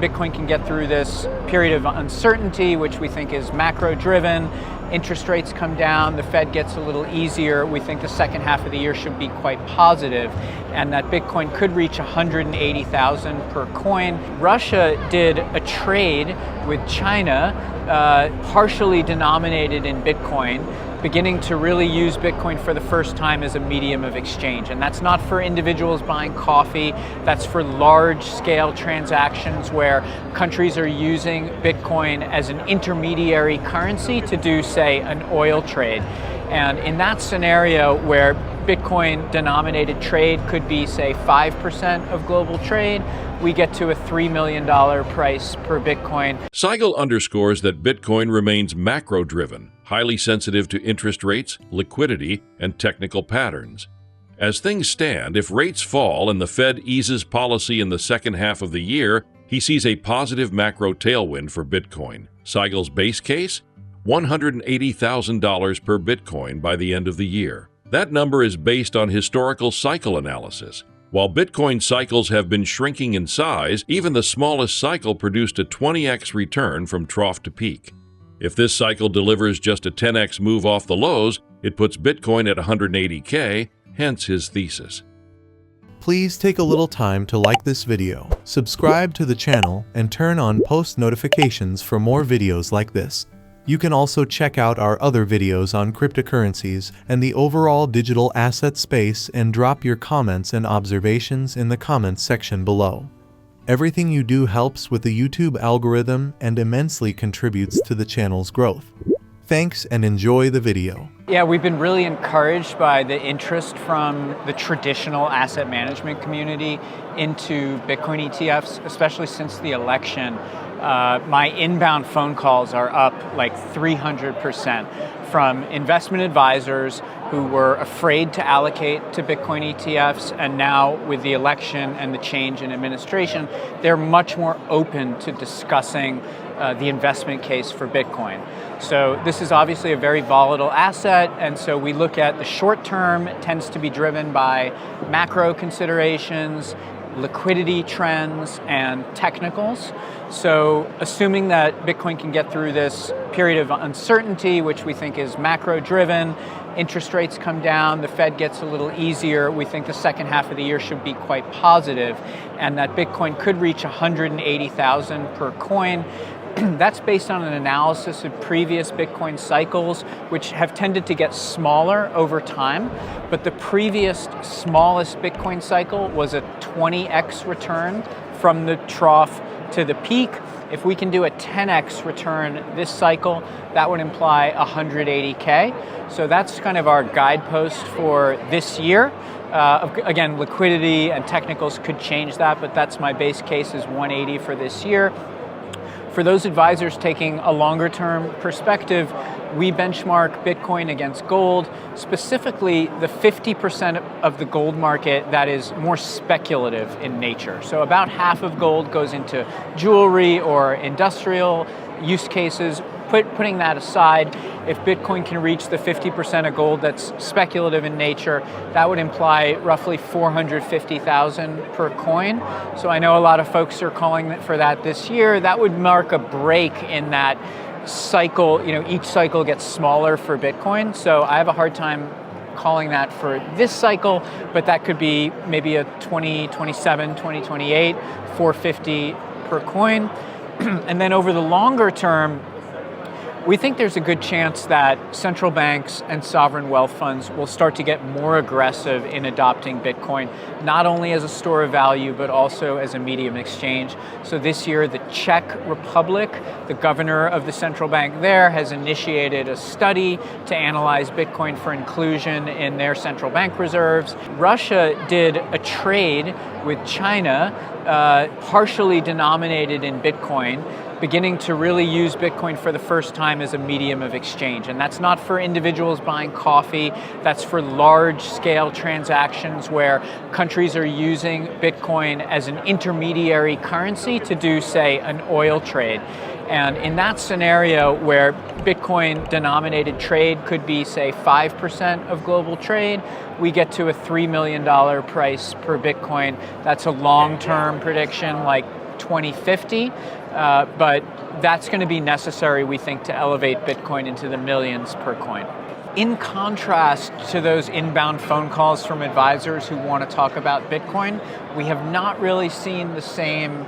Bitcoin can get through this period of uncertainty, which we think is macro-driven. Interest rates come down, the Fed gets a little easier. We think the second half of the year should be quite positive, and that Bitcoin could reach 180,000 per coin. Russia did a trade with China, partially denominated in Bitcoin, beginning to really use Bitcoin for the first time as a medium of exchange. And that's not for individuals buying coffee, that's for large-scale transactions where countries are using Bitcoin as an intermediary currency to do, say, an oil trade. And in that scenario where Bitcoin denominated trade could be, say, 5% of global trade, we get to a $3 million price per Bitcoin. Sigel underscores that Bitcoin remains macro-driven, highly sensitive to interest rates, liquidity, and technical patterns. As things stand, if rates fall and the Fed eases policy in the second half of the year, he sees a positive macro tailwind for Bitcoin. Sigel's base case? $180,000 per Bitcoin by the end of the year. That number is based on historical cycle analysis. While Bitcoin cycles have been shrinking in size, even the smallest cycle produced a 20x return from trough to peak. If this cycle delivers just a 10x move off the lows, it puts Bitcoin at 180K, hence his thesis. Please take a little time to like this video, subscribe to the channel, and turn on post notifications for more videos like this. You can also check out our other videos on cryptocurrencies and the overall digital asset space and drop your comments and observations in the comments section below. Everything you do helps with the YouTube algorithm and immensely contributes to the channel's growth. Thanks and enjoy the video. Yeah, we've been really encouraged by the interest from the traditional asset management community into Bitcoin ETFs, especially since the election. My inbound phone calls are up like 300% from investment advisors who were afraid to allocate to Bitcoin ETFs, and now with the election and the change in administration, they're much more open to discussing the investment case for Bitcoin. So this is obviously a very volatile asset, and so we look at the short term. It tends to be driven by macro considerations, liquidity trends, and technicals. So assuming that Bitcoin can get through this period of uncertainty, which we think is macro-driven, interest rates come down, the Fed gets a little easier, we think the second half of the year should be quite positive, and that Bitcoin could reach 180,000 per coin. That's based on an analysis of previous Bitcoin cycles, which have tended to get smaller over time. But the previous smallest Bitcoin cycle was a 20x return from the trough to the peak. If we can do a 10x return this cycle, that would imply 180K. So that's kind of our guidepost for this year. Again, liquidity and technicals could change that, but that's my base case is 180 for this year. For those advisors taking a longer term perspective, we benchmark Bitcoin against gold, specifically the 50% of the gold market that is more speculative in nature. So about half of gold goes into jewelry or industrial use cases. Putting that aside, if Bitcoin can reach the 50% of gold that's speculative in nature, that would imply roughly 450,000 per coin. So I know a lot of folks are calling for that this year. That would mark a break in that cycle. You know, each cycle gets smaller for Bitcoin. So I have a hard time calling that for this cycle, but that could be maybe a 2027, 2028, 450 per coin. And then over the longer term, we think there's a good chance that central banks and sovereign wealth funds will start to get more aggressive in adopting Bitcoin, not only as a store of value, but also as a medium exchange. So this year, the Czech Republic, the governor of the central bank there, has initiated a study to analyze Bitcoin for inclusion in their central bank reserves. Russia did a trade with China, partially denominated in Bitcoin, beginning to really use Bitcoin for the first time as a medium of exchange. And that's not for individuals buying coffee, that's for large-scale transactions where countries are using Bitcoin as an intermediary currency to do, say, an oil trade. And in that scenario where Bitcoin denominated trade could be, say, 5% of global trade, we get to a $3 million price per Bitcoin. That's a long-term prediction, like 2050, but that's going to be necessary, we think, to elevate Bitcoin into the millions per coin. In contrast to those inbound phone calls from advisors who want to talk about Bitcoin, we have not really seen the same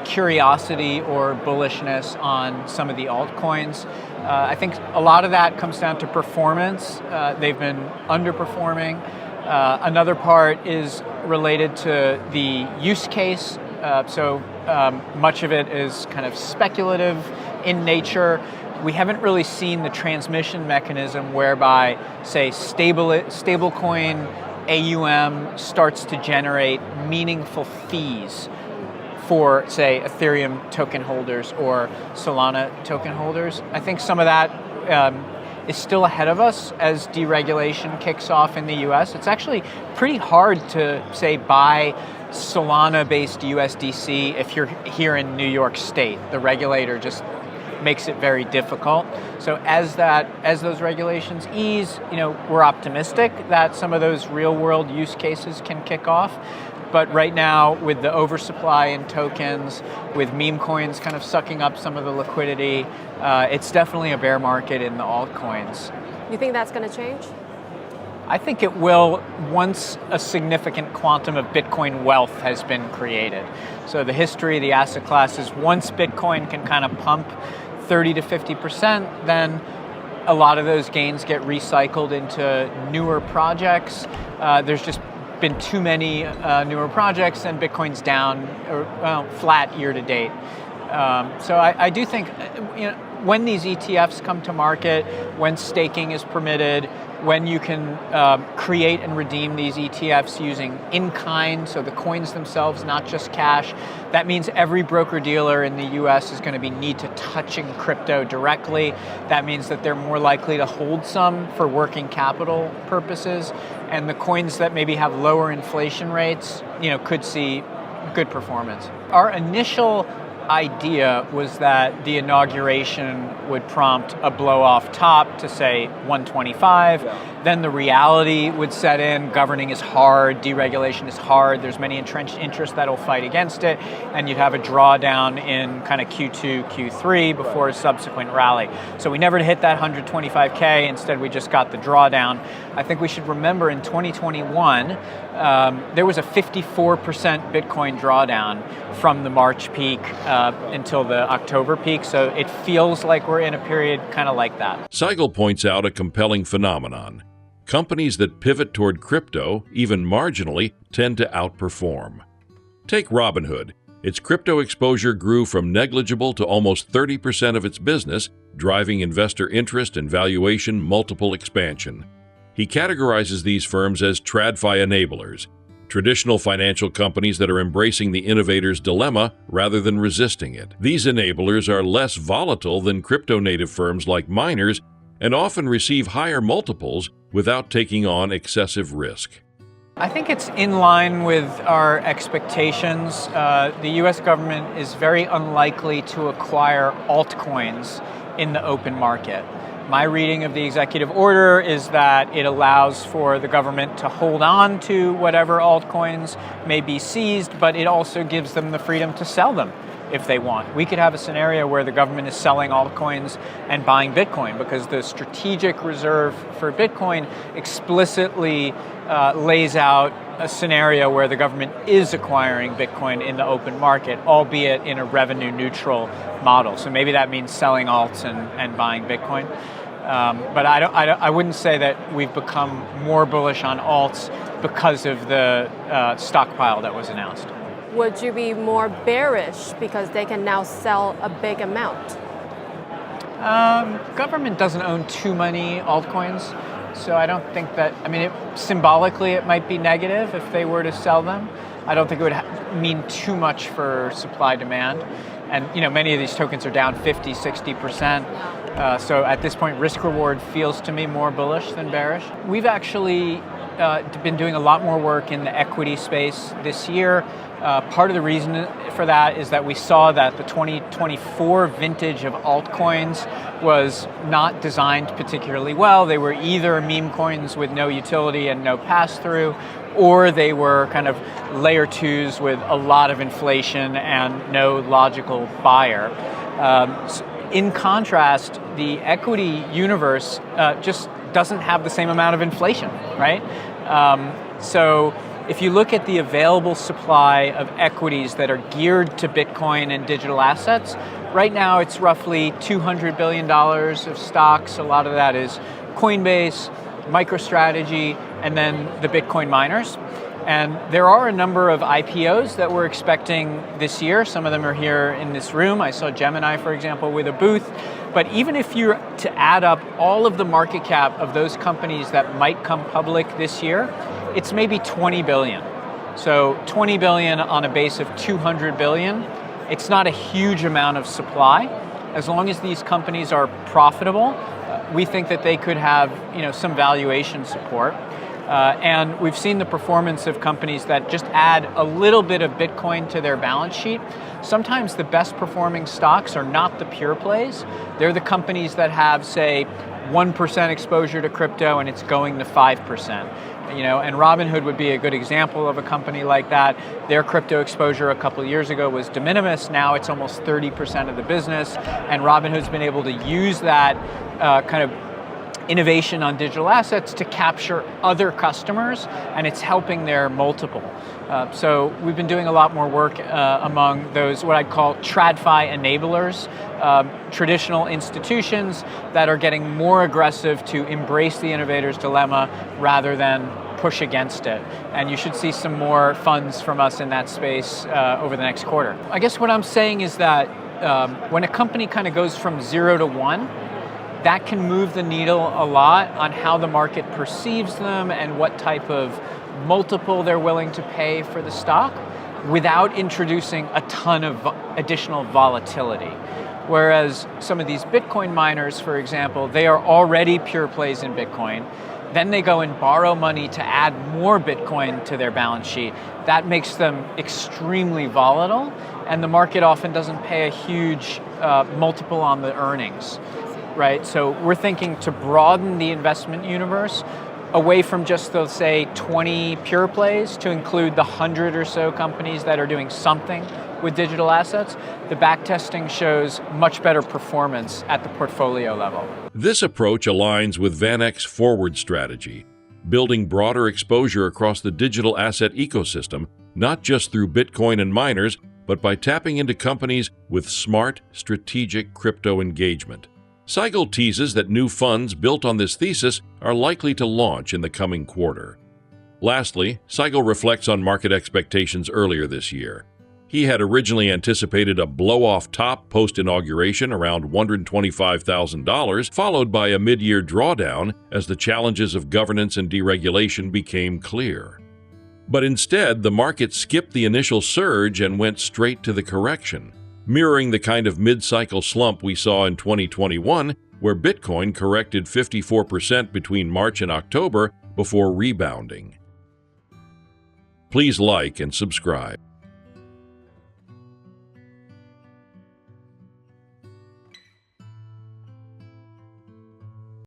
curiosity or bullishness on some of the altcoins. I think a lot of that comes down to performance. They've been underperforming. Another part is related to the use case. Much of it is kind of speculative in nature. We haven't really seen the transmission mechanism whereby, say, stablecoin AUM starts to generate meaningful fees for, say, Ethereum token holders or Solana token holders. I think some of that is still ahead of us as deregulation kicks off in the US. It's actually pretty hard to, say, buy Solana-based USDC if you're here in New York State. The regulator just makes it very difficult. So as those regulations ease, we're optimistic that some of those real-world use cases can kick off. But right now, with the oversupply in tokens, with meme coins kind of sucking up some of the liquidity, it's definitely a bear market in the altcoins. You think that's going to change? I think it will once a significant quantum of Bitcoin wealth has been created. So the history of the asset class is once Bitcoin can kind of pump 30 to 50%, then a lot of those gains get recycled into newer projects. There's just been too many newer projects, and Bitcoin's down, flat year to date. So I do think when these ETFs come to market, when staking is permitted, when you can create and redeem these ETFs using in-kind, so the coins themselves, not just cash, that means every broker-dealer in the US is going to need to touching crypto directly. That means that they're more likely to hold some for working capital purposes, and the coins that maybe have lower inflation rates, could see good performance. Our initial idea was that the inauguration would prompt a blow off top to say 125. Then the reality would set in. Governing is hard, deregulation is hard, there's many entrenched interests that'll fight against it, and you'd have a drawdown in kind of Q2, Q3 before a subsequent rally. So we never hit that 125K, instead we just got the drawdown. I think we should remember in 2021, there was a 54% Bitcoin drawdown from the March peak until the October peak, so it feels like we're in a period kind of like that. Sigel points out a compelling phenomenon. Companies that pivot toward crypto, even marginally, tend to outperform. Take Robinhood. Its crypto exposure grew from negligible to almost 30% of its business, driving investor interest and valuation multiple expansion. He categorizes these firms as TradFi enablers, traditional financial companies that are embracing the innovator's dilemma rather than resisting it. These enablers are less volatile than crypto-native firms like miners and often receive higher multiples without taking on excessive risk. I think it's in line with our expectations. The US government is very unlikely to acquire altcoins in the open market. My reading of the executive order is that it allows for the government to hold on to whatever altcoins may be seized, but it also gives them the freedom to sell them if they want. We could have a scenario where the government is selling altcoins and buying Bitcoin because the strategic reserve for Bitcoin explicitly lays out a scenario where the government is acquiring Bitcoin in the open market, albeit in a revenue neutral model. So maybe that means selling alts and buying Bitcoin. But I wouldn't say that we've become more bullish on alts because of the stockpile that was announced. Would you be more bearish because they can now sell a big amount? Government doesn't own too many altcoins, so I don't think that, symbolically it might be negative if they were to sell them. I don't think it would mean too much for supply demand. And many of these tokens are down 50, 60%. So at this point, risk reward feels to me more bullish than bearish. We've actually been doing a lot more work in the equity space this year. Part of the reason for that is that we saw that the 2024 vintage of altcoins was not designed particularly well. They were either meme coins with no utility and no pass-through, or they were kind of layer twos with a lot of inflation and no logical buyer. In contrast, the equity universe just doesn't have the same amount of inflation, right? So if you look at the available supply of equities that are geared to Bitcoin and digital assets, right now it's roughly $200 billion of stocks. A lot of that is Coinbase, MicroStrategy, and then the Bitcoin miners. And there are a number of IPOs that we're expecting this year. Some of them are here in this room. I saw Gemini, for example, with a booth. But even if you're to add up all of the market cap of those companies that might come public this year, it's maybe 20 billion. So 20 billion on a base of 200 billion, it's not a huge amount of supply. As long as these companies are profitable, we think that they could have, some valuation support. And we've seen the performance of companies that just add a little bit of Bitcoin to their balance sheet. Sometimes the best performing stocks are not the pure plays. They're the companies that have, say, 1% exposure to crypto and it's going to 5%. And Robinhood would be a good example of a company like that. Their crypto exposure a couple of years ago was de minimis. Now it's almost 30% of the business. And Robinhood's been able to use that kind of innovation on digital assets to capture other customers, and it's helping their multiple. So we've been doing a lot more work among those, what I'd call TradFi enablers, traditional institutions that are getting more aggressive to embrace the innovator's dilemma rather than push against it. And you should see some more funds from us in that space over the next quarter. I guess what I'm saying is that when a company kind of goes from 0 to 1, that can move the needle a lot on how the market perceives them and what type of multiple they're willing to pay for the stock without introducing a ton of additional volatility. Whereas some of these Bitcoin miners, for example, they are already pure plays in Bitcoin. Then they go and borrow money to add more Bitcoin to their balance sheet. That makes them extremely volatile, and the market often doesn't pay a huge multiple on the earnings. Right, so we're thinking to broaden the investment universe away from just those, say, 20 pure plays to include the 100 or so companies that are doing something with digital assets. The backtesting shows much better performance at the portfolio level. This approach aligns with VanEck's forward strategy, building broader exposure across the digital asset ecosystem, not just through Bitcoin and miners, but by tapping into companies with smart, strategic crypto engagement. Sigel teases that new funds built on this thesis are likely to launch in the coming quarter. Lastly, Sigel reflects on market expectations earlier this year. He had originally anticipated a blow-off top post-inauguration around $125,000, followed by a mid-year drawdown as the challenges of governance and deregulation became clear. But instead, the market skipped the initial surge and went straight to the correction, mirroring the kind of mid-cycle slump we saw in 2021, where Bitcoin corrected 54% between March and October before rebounding. Please like and subscribe.